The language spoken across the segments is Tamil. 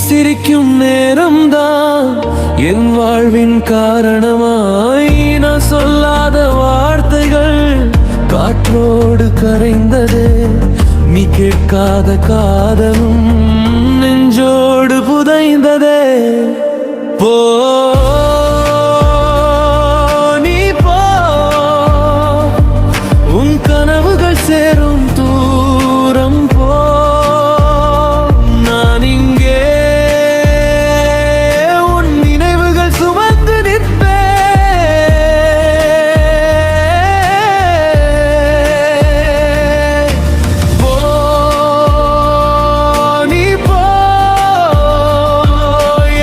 சிரிக்கும் நேரம்தான் என் வாழ்வின் காரணமாய் நான் சொல்லாத வார்த்தைகள் காற்றோடு கரைந்தது. நீ கேட்காத காதலும் நெஞ்சோடு புதைந்ததே. போ நீ போ, உன் கனவுகள் சேரும் தூரம் போ. நான் இங்கே உன் நினைவுகள் சுமந்து நிற்பேன். போ நீ போ,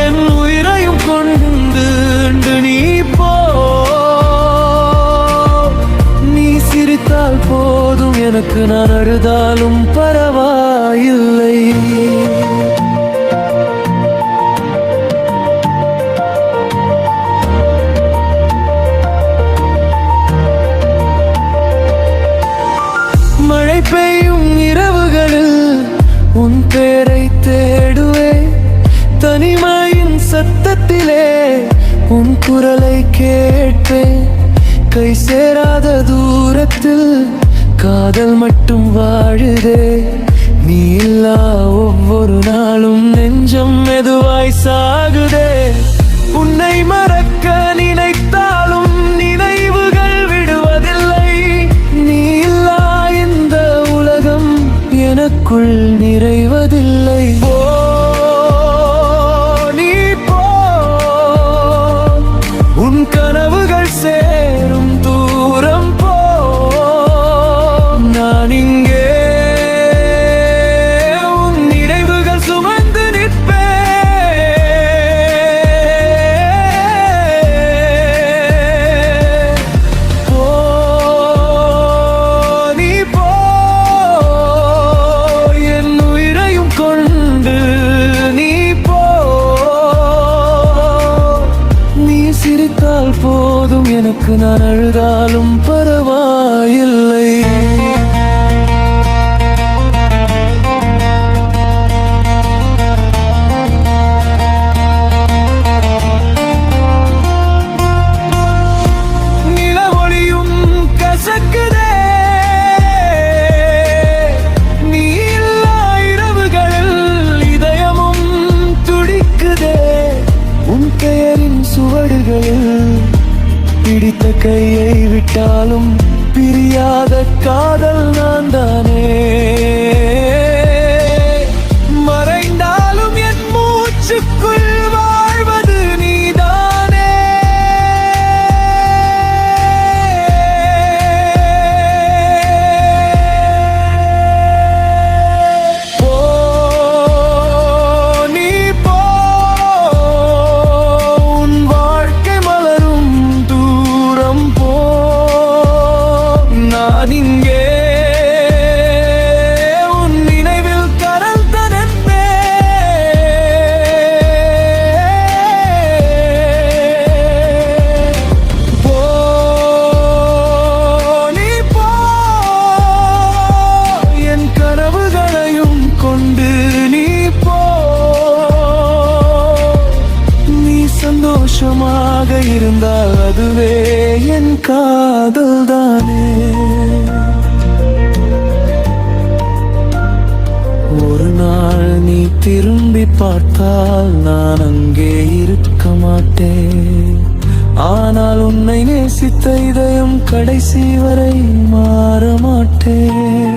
என் உயிரையும் கொண்டு நீ போ. நீ சிரித்தால் போதும் எனக்கு, நான் அழுதாலும் பரவாயில்லை. மழை பெய்யும் இரவுகளில் உன் பேரை தேடுவேன். தனிமையின் சத்தத்திலே உன் குரலை கேட்பேன். கை சேராத தூரத்தில் காதல் மட்டும் வாழுதே. நீ இல்லா ஒவ்வொரு நாளும் நெஞ்சம் மெதுவாய் சாகுதே. உன்னை மறக்க நினைத்தாலும் நினைவுகள் விடுவதில்லை. நீ இல்லா இந்த உலகம் எனக்குள் நிறைவதில்லை. போ நீ போ, உன் கனவுகள் சேரும் தூரம் போ. நான் இங்கே உன் நினைவுகள் சுமந்து நிற்பேன். போ நீ போ, என் உயிரையும் கொண்டு நீ போ. நீ சிரித்தால் போதும் எனக்கு, நான் அழுதாலும் பரவாயில்லை. நிலவொளியும் கசக்குதே. நீ இல்லா இரவுகளில் இதயமும் துடிக்குதே. உன் பெயரின் சுவடுகளில் பிடித்த கையை விட்டாலும் பிரியாத காதல் நான் தானே. மறைந்தாலும் என் மூச்சுக்குள் வாழ்வது நீதானே. போ நீ போ, உன் வாழ்க்கை மலரும் தூரம் போ. நான் இங்கே உன் நினைவில் கரந்த நிற்பேன். போ நீ போ, என் கனவுகளையும் கொண்டு நீ போ. நீ சந்தோஷமாக இருந்தால் அதுவே என் காதல் தானே. ஒரு நாள் நீ திரும்பி பார்த்தால் நான் அங்கே இருக்க மாட்டேன். ஆனால் உன்னை நேசித்த இதயம் கடைசி வரை மாற மாட்டேன்.